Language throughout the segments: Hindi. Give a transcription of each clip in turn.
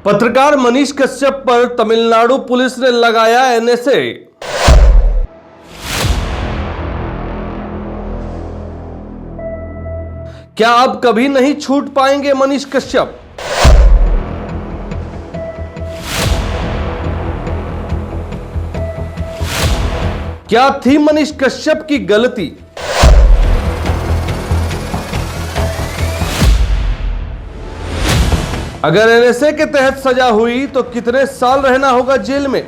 पत्रकार मनीष कश्यप पर तमिलनाडु पुलिस ने लगाया एनएसए। क्या अब कभी नहीं छूट पाएंगे मनीष कश्यप? क्या थी मनीष कश्यप की गलती? अगर एनएसए के तहत सजा हुई तो कितने साल रहना होगा जेल में?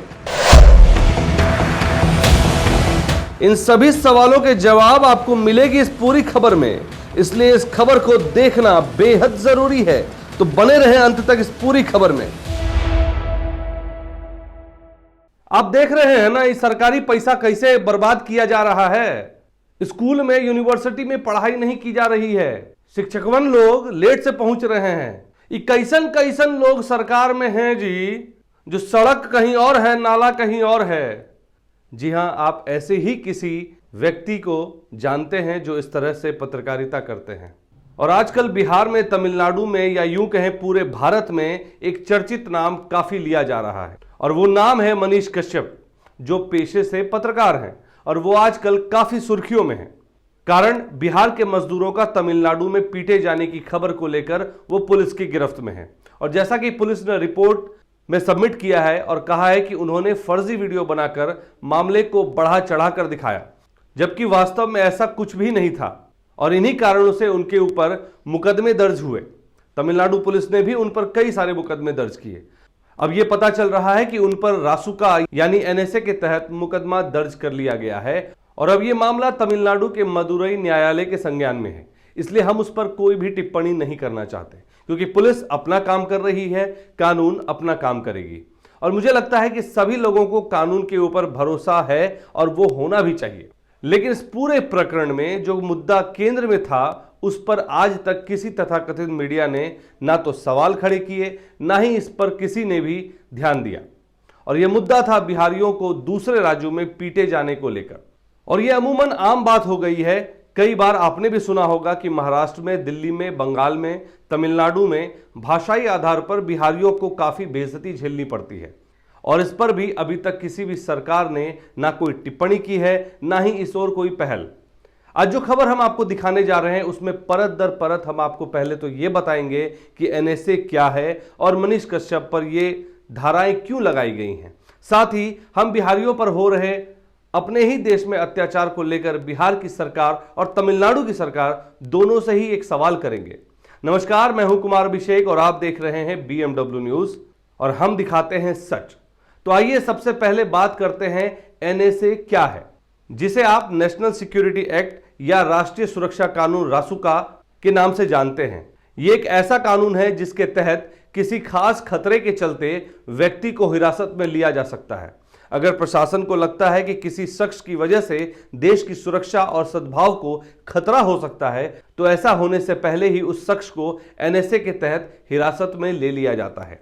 इन सभी सवालों के जवाब आपको मिलेगी इस पूरी खबर में, इसलिए इस खबर को देखना बेहद जरूरी है। तो बने रहें अंत तक इस पूरी खबर में। आप देख रहे हैं ना, इस सरकारी पैसा कैसे बर्बाद किया जा रहा है। स्कूल में, यूनिवर्सिटी में पढ़ाई नहीं की जा रही है। शिक्षकवन लोग लेट से पहुंच रहे हैं। कैसन कैसन लोग सरकार में हैं जी, जो सड़क कहीं और है, नाला कहीं और है। जी हां, आप ऐसे ही किसी व्यक्ति को जानते हैं जो इस तरह से पत्रकारिता करते हैं। और आजकल बिहार में, तमिलनाडु में, या यूं कहें पूरे भारत में एक चर्चित नाम काफी लिया जा रहा है, और वो नाम है मनीष कश्यप, जो पेशे से पत्रकार हैं। और वो आजकल काफी सुर्खियों में है, कारण बिहार के मजदूरों का तमिलनाडु में पीटे जाने की खबर को लेकर वो पुलिस की गिरफ्त में है। और जैसा कि पुलिस ने रिपोर्ट में सबमिट किया है और कहा है कि उन्होंने फर्जी वीडियो बनाकर मामले को बढ़ा चढ़ाकर दिखाया, जबकि वास्तव में ऐसा कुछ भी नहीं था। और इन्हीं कारणों से उनके ऊपर मुकदमे दर्ज हुए। तमिलनाडु पुलिस ने भी उन पर कई सारे मुकदमे दर्ज किए। अब यह पता चल रहा है कि उन पर रासुका यानी एनएसए के तहत मुकदमा दर्ज कर लिया गया है। और अब यह मामला तमिलनाडु के मदुरई न्यायालय के संज्ञान में है, इसलिए हम उस पर कोई भी टिप्पणी नहीं करना चाहते, क्योंकि पुलिस अपना काम कर रही है, कानून अपना काम करेगी। और मुझे लगता है कि सभी लोगों को कानून के ऊपर भरोसा है और वो होना भी चाहिए। लेकिन इस पूरे प्रकरण में जो मुद्दा केंद्र में था, उस पर आज तक किसी तथाकथित मीडिया ने ना तो सवाल खड़े किए, ना ही इस पर किसी ने भी ध्यान दिया। और यह मुद्दा था बिहारियों को दूसरे राज्यों में पीटे जाने को लेकर। और यह अमूमन आम बात हो गई है। कई बार आपने भी सुना होगा कि महाराष्ट्र में, दिल्ली में, बंगाल में, तमिलनाडु में भाषाई आधार पर बिहारियों को काफी बेइज्जती झेलनी पड़ती है। और इस पर भी अभी तक किसी भी सरकार ने ना कोई टिप्पणी की है, ना ही इस ओर कोई पहल। आज जो खबर हम आपको दिखाने जा रहे हैं, उसमें परत दर परत हम आपको पहले तो ये बताएंगे कि एनएसए क्या है और मनीष कश्यप पर ये धाराएं क्यों लगाई गई हैं। साथ ही हम बिहारियों पर हो रहे अपने ही देश में अत्याचार को लेकर बिहार की सरकार और तमिलनाडु की सरकार दोनों से ही एक सवाल करेंगे। नमस्कार, मैं हूं कुमार अभिषेक और आप देख रहे हैं BMW न्यूज, और हम दिखाते हैं सच। तो आइए सबसे पहले बात करते हैं एनएसए क्या है, जिसे आप नेशनल सिक्योरिटी एक्ट या राष्ट्रीय सुरक्षा कानून रासुका के नाम से जानते हैं। यह एक ऐसा कानून है जिसके तहत किसी खास खतरे के चलते व्यक्ति को हिरासत में लिया जा सकता है। अगर प्रशासन को लगता है कि किसी शख्स की वजह से देश की सुरक्षा और सद्भाव को खतरा हो सकता है, तो ऐसा होने से पहले ही उस शख्स को एनएसए के तहत हिरासत में ले लिया जाता है।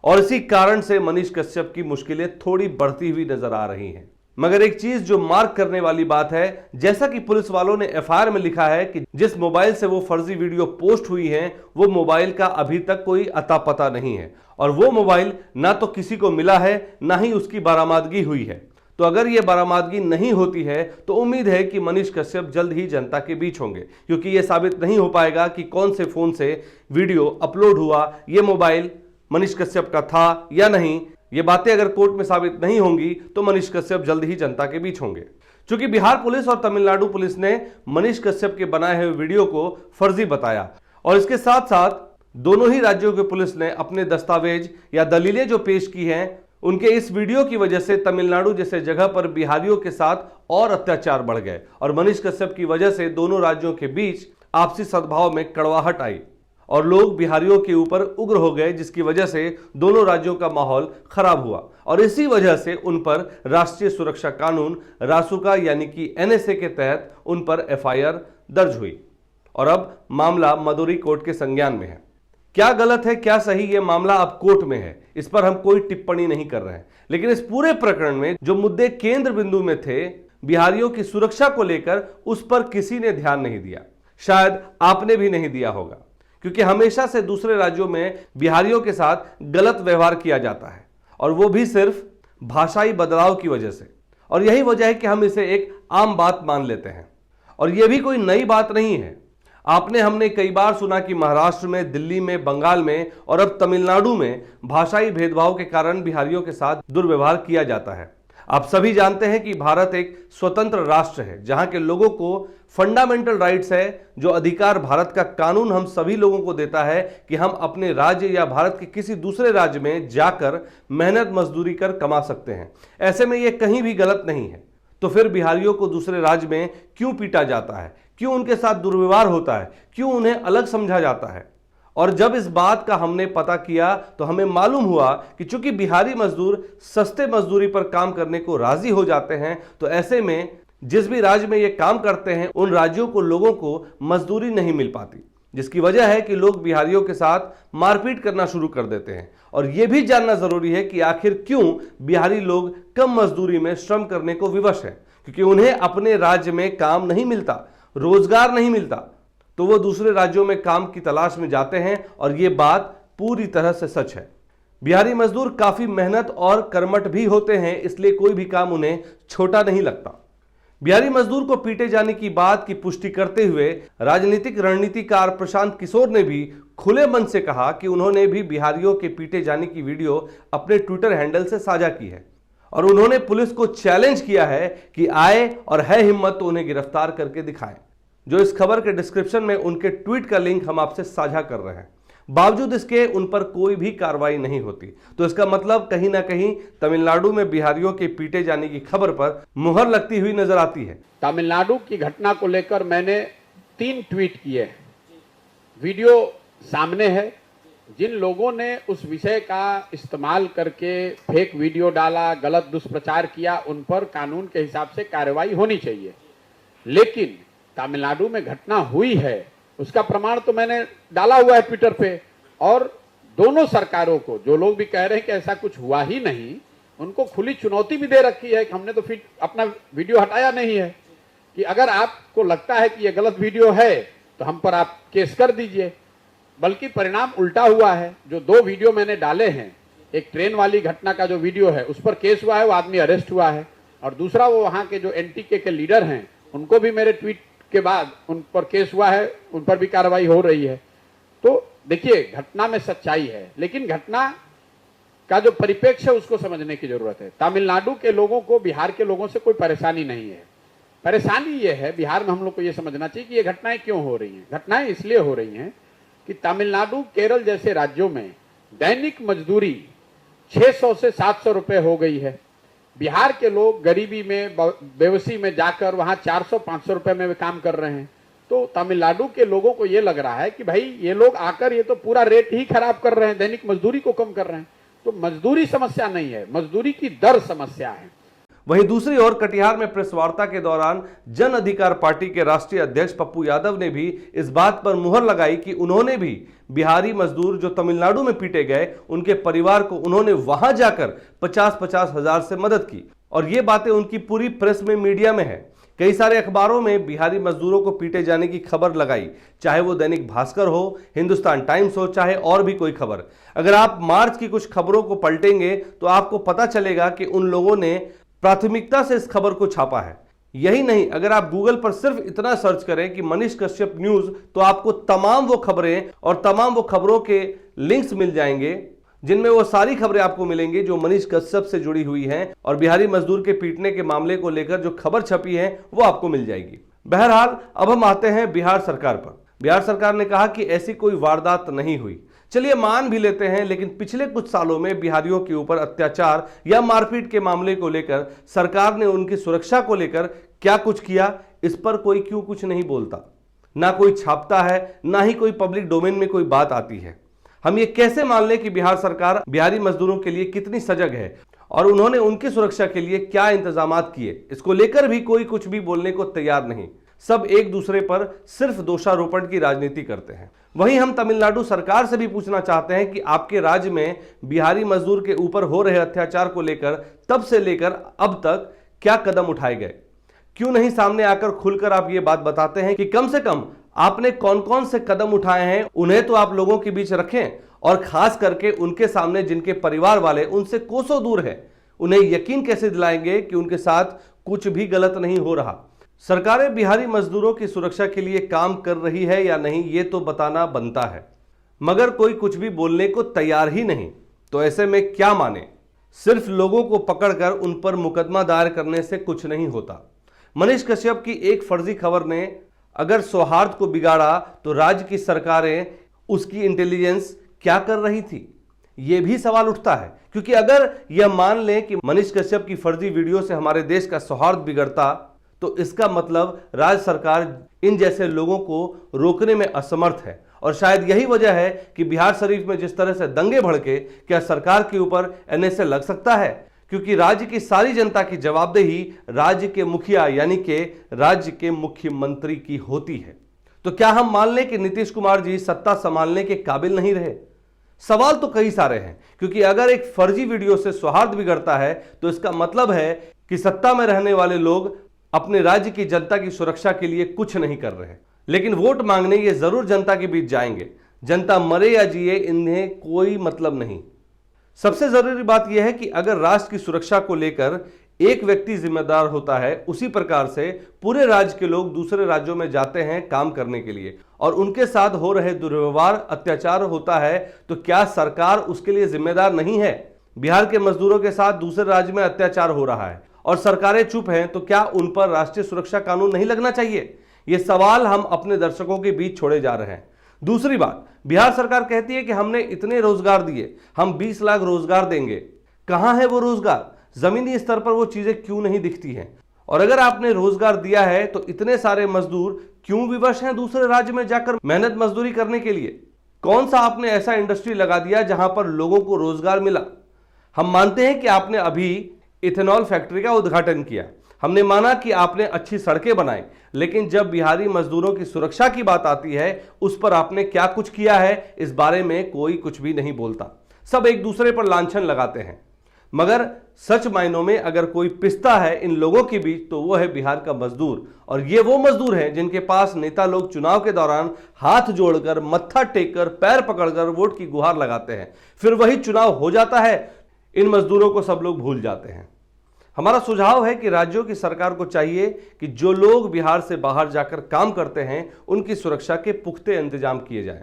और इसी कारण से मनीष कश्यप की मुश्किलें थोड़ी बढ़ती हुई नजर आ रही हैं। मगर एक चीज जो मार्क करने वाली बात है, जैसा कि पुलिस वालों ने एफआईआर में लिखा है कि जिस मोबाइल से वो फर्जी वीडियो पोस्ट हुई है, वो मोबाइल का अभी तक कोई अता पता नहीं है। और वो मोबाइल ना तो किसी को मिला है, ना ही उसकी बरामदगी हुई है। तो अगर ये बरामदगी नहीं होती है तो उम्मीद है कि मनीष कश्यप जल्द ही जनता के बीच होंगे, क्योंकि ये साबित नहीं हो पाएगा कि कौन से फोन से वीडियो अपलोड हुआ, ये मोबाइल मनीष कश्यप का था या नहीं। ये बातें अगर कोर्ट में साबित नहीं होंगी तो मनीष कश्यप जल्द ही जनता के बीच होंगे। चूंकि बिहार पुलिस और तमिलनाडु पुलिस ने मनीष कश्यप के बनाए हुए वीडियो को फर्जी बताया, और इसके साथ साथ दोनों ही राज्यों के पुलिस ने अपने दस्तावेज या दलीलें जो पेश की हैं, उनके इस वीडियो की वजह से तमिलनाडु जैसे जगह पर बिहारियों के साथ और अत्याचार बढ़ गए। और मनीष कश्यप की वजह से दोनों राज्यों के बीच आपसी सद्भाव में कड़वाहट आई और लोग बिहारियों के ऊपर उग्र हो गए, जिसकी वजह से दोनों राज्यों का माहौल खराब हुआ। और इसी वजह से उन पर राष्ट्रीय सुरक्षा कानून रासुका यानी कि एनएसए के तहत उन पर एफआईआर दर्ज हुई। और अब मामला मदुरई कोर्ट के संज्ञान में है। क्या गलत है, क्या सही, यह मामला अब कोर्ट में है, इस पर हम कोई टिप्पणी नहीं कर रहे हैं। लेकिन इस पूरे प्रकरण में जो मुद्दे केंद्र बिंदु में थे, बिहारियों की सुरक्षा को लेकर, उस पर किसी ने ध्यान नहीं दिया। शायद आपने भी नहीं दिया होगा, क्योंकि हमेशा से दूसरे राज्यों में बिहारियों के साथ गलत व्यवहार किया जाता है, और वो भी सिर्फ भाषाई बदलाव की वजह से। और यही वजह है कि हम इसे एक आम बात मान लेते हैं, और यह भी कोई नई बात नहीं है। हमने कई बार सुना कि महाराष्ट्र में, दिल्ली में, बंगाल में और अब तमिलनाडु में भाषाई भेदभाव के कारण बिहारियों के साथ दुर्व्यवहार किया जाता है। आप सभी जानते हैं कि भारत एक स्वतंत्र राष्ट्र है, जहां के लोगों को फंडामेंटल राइट्स है, जो अधिकार भारत का कानून हम सभी लोगों को देता है कि हम अपने राज्य या भारत के किसी दूसरे राज्य में जाकर मेहनत मजदूरी कर कमा सकते हैं। ऐसे में यह कहीं भी गलत नहीं है। तो फिर बिहारियों को दूसरे राज्य में क्यों पीटा जाता है, क्यों उनके साथ दुर्व्यवहार होता है, क्यों उन्हें अलग समझा जाता है? और जब इस बात का हमने पता किया तो हमें मालूम हुआ कि चूंकि बिहारी मजदूर सस्ते मजदूरी पर काम करने को राजी हो जाते हैं, तो ऐसे में जिस भी राज्य में ये काम करते हैं उन राज्यों को लोगों को मजदूरी नहीं मिल पाती, जिसकी वजह है कि लोग बिहारियों के साथ मारपीट करना शुरू कर देते हैं। और यह भी जानना जरूरी है कि आखिर क्यों बिहारी लोग कम मजदूरी में श्रम करने को विवश हैं। क्योंकि उन्हें अपने राज्य में काम नहीं मिलता, रोजगार नहीं मिलता, तो वो दूसरे राज्यों में काम की तलाश में जाते हैं। और ये बात पूरी तरह से सच है। बिहारी मजदूर काफी मेहनत और कर्मठ भी होते हैं, इसलिए कोई भी काम उन्हें छोटा नहीं लगता। बिहारी मजदूर को पीटे जाने की बात की पुष्टि करते हुए राजनीतिक रणनीतिकार प्रशांत किशोर ने भी खुले मन से कहा कि उन्होंने भी बिहारियों के पीटे जाने की वीडियो अपने ट्विटर हैंडल से साझा की है, और उन्होंने पुलिस को चैलेंज किया है कि आए और है हिम्मत तो उन्हें गिरफ्तार करके दिखाएं। जो इस खबर के डिस्क्रिप्शन में उनके ट्वीट का लिंक हम आपसे साझा कर रहे हैं। बावजूद इसके उन पर कोई भी कार्रवाई नहीं होती, तो इसका मतलब कहीं ना कहीं तमिलनाडु में बिहारियों के पीटे जाने की खबर पर मुहर लगती हुई नजर आती है। तमिलनाडु की घटना को लेकर मैंने 3 ट्वीट किए, वीडियो सामने है। जिन लोगों ने उस विषय का इस्तेमाल करके फेक वीडियो डाला, गलत दुष्प्रचार किया, उन पर कानून के हिसाब से कार्रवाई होनी चाहिए। लेकिन तमिलनाडु में घटना हुई है, उसका प्रमाण तो मैंने डाला हुआ है ट्विटर पे। और दोनों सरकारों को, जो लोग भी कह रहे हैं कि ऐसा कुछ हुआ ही नहीं, उनको खुली चुनौती भी दे रखी है कि हमने तो फिर अपना वीडियो हटाया नहीं है, कि अगर आपको लगता है कि यह गलत वीडियो है तो हम पर आप केस कर दीजिए। बल्कि परिणाम उल्टा हुआ है। जो 2 वीडियो मैंने डाले हैं, एक ट्रेन वाली घटना का जो वीडियो है उस पर केस हुआ है, वो आदमी अरेस्ट हुआ है, और दूसरा वो वहां के जो एनटीके के लीडर हैं उनको भी मेरे ट्वीट के बाद उन पर केस हुआ है, उन पर भी कार्रवाई हो रही है। तो देखिए, घटना में सच्चाई है, लेकिन घटना का जो परिप्रेक्ष्य है उसको समझने की जरूरत है। तमिलनाडु के लोगों को बिहार के लोगों से कोई परेशानी नहीं है। परेशानी ये है, बिहार में हम लोग को ये समझना चाहिए कि ये घटनाएं क्यों हो रही हैं। घटनाएं इसलिए हो रही हैं कि तमिलनाडु, केरल जैसे राज्यों में दैनिक मजदूरी 600 से 700 रुपए हो गई है। बिहार के लोग गरीबी में, बेवसी में जाकर वहां 400-500 रुपए में काम कर रहे हैं। तो तमिलनाडु के लोगों को ये लग रहा है कि भाई ये लोग आकर ये तो पूरा रेट ही खराब कर रहे हैं, दैनिक मजदूरी को कम कर रहे हैं। तो मजदूरी समस्या नहीं है, मजदूरी की दर समस्या है। वहीं दूसरी ओर कटिहार में प्रेस वार्ता के दौरान जन अधिकार पार्टी के राष्ट्रीय अध्यक्ष पप्पू यादव ने भी इस बात पर मुहर लगाई कि उन्होंने भी बिहारी मजदूर जो तमिलनाडु में पीटे गए, उनके परिवार को उन्होंने वहां जाकर 50-50 हजार से मदद की। और ये बातें उनकी पूरी प्रेस में, मीडिया में है। कई सारे अखबारों में बिहारी मजदूरों को पीटे जाने की खबर लगाई, चाहे वो दैनिक भास्कर हो, हिंदुस्तान टाइम्स हो, चाहे और भी कोई खबर। अगर आप मार्च की कुछ खबरों को पलटेंगे तो आपको पता चलेगा कि उन लोगों ने प्राथमिकता से इस खबर को छापा है। यही नहीं, अगर आप गूगल पर सिर्फ इतना सर्च करें कि मनीष कश्यप न्यूज, तो आपको तमाम वो खबरें और तमाम वो खबरों के लिंक्स मिल जाएंगे जिनमें वो सारी खबरें आपको मिलेंगी जो मनीष कश्यप से जुड़ी हुई हैं, और बिहारी मजदूर के पीटने के मामले को लेकर जो खबर छपी है वो आपको मिल जाएगी। बहरहाल, अब हम आते हैं बिहार सरकार पर। बिहार सरकार ने कहा कि ऐसी कोई वारदात नहीं हुई। चलिए मान भी लेते हैं, लेकिन पिछले कुछ सालों में बिहारियों के ऊपर अत्याचार या मारपीट के मामले को लेकर सरकार ने उनकी सुरक्षा को लेकर क्या कुछ किया, इस पर कोई क्यों कुछ नहीं बोलता, ना कोई छापता है, ना ही कोई पब्लिक डोमेन में कोई बात आती है। हम ये कैसे मान लें कि बिहार सरकार बिहारी मजदूरों के लिए कितनी सजग है और उन्होंने उनकी सुरक्षा के लिए क्या इंतजाम किए, इसको लेकर भी कोई कुछ भी बोलने को तैयार नहीं। सब एक दूसरे पर सिर्फ दोषारोपण की राजनीति करते हैं। वहीं हम तमिलनाडु सरकार से भी पूछना चाहते हैं कि आपके राज्य में बिहारी मजदूर के ऊपर हो रहे अत्याचार को लेकर तब से लेकर अब तक क्या कदम उठाए गए? क्यों नहीं सामने आकर खुलकर आप ये बात बताते हैं कि कम से कम आपने कौन कौन से कदम उठाए हैं उन्हें तो आप लोगों के बीच रखें, और खास करके उनके सामने जिनके परिवार वाले उनसे कोसों दूर है, उन्हें यकीन कैसे दिलाएंगे कि उनके साथ कुछ भी गलत नहीं हो रहा। सरकारें बिहारी मजदूरों की सुरक्षा के लिए काम कर रही है या नहीं, ये तो बताना बनता है, मगर कोई कुछ भी बोलने को तैयार ही नहीं। तो ऐसे में क्या माने? सिर्फ लोगों को पकड़कर उन पर मुकदमा दायर करने से कुछ नहीं होता। मनीष कश्यप की एक फर्जी खबर ने अगर सौहार्द को बिगाड़ा तो राज्य की सरकारें, उसकी इंटेलिजेंस क्या कर रही थी, यह भी सवाल उठता है। क्योंकि अगर यह मान लें कि मनीष कश्यप की फर्जी वीडियो से हमारे देश का सौहार्द बिगड़ता, तो इसका मतलब राज्य सरकार इन जैसे लोगों को रोकने में असमर्थ है। और शायद यही वजह है कि बिहार शरीफ में जिस तरह से दंगे भड़के, क्या सरकार के ऊपर एनएसए लग सकता है? क्योंकि राज्य की सारी जनता की जवाबदेही राज्य के मुखिया यानी कि राज्य के मुख्यमंत्री की होती है। तो क्या हम मान लें कि नीतीश कुमार जी सत्ता संभालने के काबिल नहीं रहे? सवाल तो कई सारे हैं, क्योंकि अगर एक फर्जी वीडियो से सौहार्द बिगड़ता है तो इसका मतलब है कि सत्ता में रहने वाले लोग अपने राज्य की जनता की सुरक्षा के लिए कुछ नहीं कर रहे। लेकिन वोट मांगने ये जरूर जनता के बीच जाएंगे। जनता मरे या जिए, इन्हें कोई मतलब नहीं। सबसे जरूरी बात यह है कि अगर राष्ट्र की सुरक्षा को लेकर एक व्यक्ति जिम्मेदार होता है, उसी प्रकार से पूरे राज्य के लोग दूसरे राज्यों में जाते हैं काम करने के लिए, और उनके साथ हो रहे दुर्व्यवहार, अत्याचार होता है, तो क्या सरकार उसके लिए जिम्मेदार नहीं है? बिहार के मजदूरों के साथ दूसरे राज्य में अत्याचार हो रहा है और सरकारें चुप हैं, तो क्या उन पर राष्ट्रीय सुरक्षा कानून नहीं लगना चाहिए? ये सवाल हम अपने दर्शकों के बीच छोड़े जा रहे हैं। दूसरी बात, बिहार सरकार कहती है कि हमने इतने रोजगार दिए, हम 20 लाख रोजगार देंगे। कहां है वो रोजगार? जमीनी स्तर पर वो चीजें क्यों नहीं दिखती हैं? और अगर आपने रोजगार दिया है तो इतने सारे मजदूर क्यों विवश हैं दूसरे राज्य में जाकर मेहनत मजदूरी करने के लिए? कौन सा आपने ऐसा इंडस्ट्री लगा दिया जहां पर लोगों को रोजगार मिला? हम मानते हैं कि आपने अभी इथेनॉल फैक्ट्री का उद्घाटन किया, हमने माना कि आपने अच्छी सड़कें बनाई, लेकिन जब बिहारी मजदूरों की सुरक्षा की बात आती है, उस पर आपने क्या कुछ किया है, इस बारे में कोई कुछ भी नहीं बोलता। सब एक दूसरे पर लांछन लगाते हैं। मगर सच मायनों में अगर कोई पिसता है इन लोगों के बीच, तो वो है बिहार का मजदूर। और ये वो मजदूर हैं जिनके पास नेता लोग चुनाव के दौरान हाथ जोड़कर, मत्था टेककर, पैर पकड़कर वोट की गुहार लगाते हैं। फिर वही चुनाव हो जाता है, इन मजदूरों को सब लोग भूल जाते हैं। हमारा सुझाव है कि राज्यों की सरकार को चाहिए कि जो लोग बिहार से बाहर जाकर काम करते हैं, उनकी सुरक्षा के पुख्ते इंतजाम किए जाएं।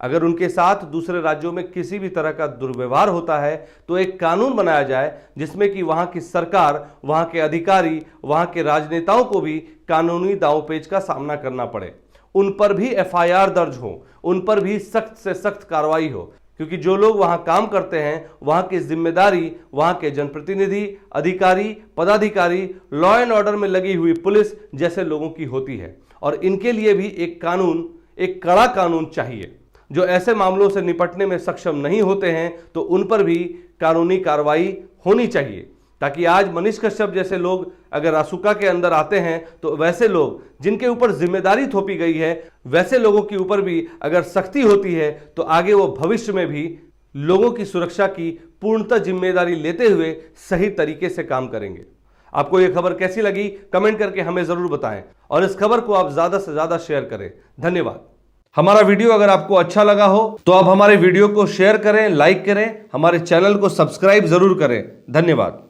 अगर उनके साथ दूसरे राज्यों में किसी भी तरह का दुर्व्यवहार होता है, तो एक कानून बनाया जाए जिसमें कि वहां की सरकार, वहां के अधिकारी, वहां के राजनेताओं को भी कानूनी दांवपेच का सामना करना पड़े। उन पर भी एफआईआर दर्ज हो, उन पर भी सख्त से सख्त कार्रवाई हो, क्योंकि जो लोग वहां काम करते हैं, वहां की जिम्मेदारी वहां के जनप्रतिनिधि, अधिकारी, पदाधिकारी, लॉ एंड ऑर्डर में लगी हुई पुलिस जैसे लोगों की होती है। और इनके लिए भी एक कानून, एक कड़ा कानून चाहिए। जो ऐसे मामलों से निपटने में सक्षम नहीं होते हैं, तो उन पर भी कानूनी कार्रवाई होनी चाहिए, ताकि आज मनीष कश्यप जैसे लोग अगर रासुका के अंदर आते हैं, तो वैसे लोग जिनके ऊपर जिम्मेदारी थोपी गई है, वैसे लोगों के ऊपर भी अगर सख्ती होती है, तो आगे वो भविष्य में भी लोगों की सुरक्षा की पूर्णतः जिम्मेदारी लेते हुए सही तरीके से काम करेंगे। आपको यह खबर कैसी लगी, कमेंट करके हमें जरूर बताएं, और इस खबर को आप ज्यादा से ज्यादा शेयर करें। धन्यवाद। हमारा वीडियो अगर आपको अच्छा लगा हो तो आप हमारे वीडियो को शेयर करें, लाइक करें, हमारे चैनल को सब्सक्राइब जरूर करें। धन्यवाद।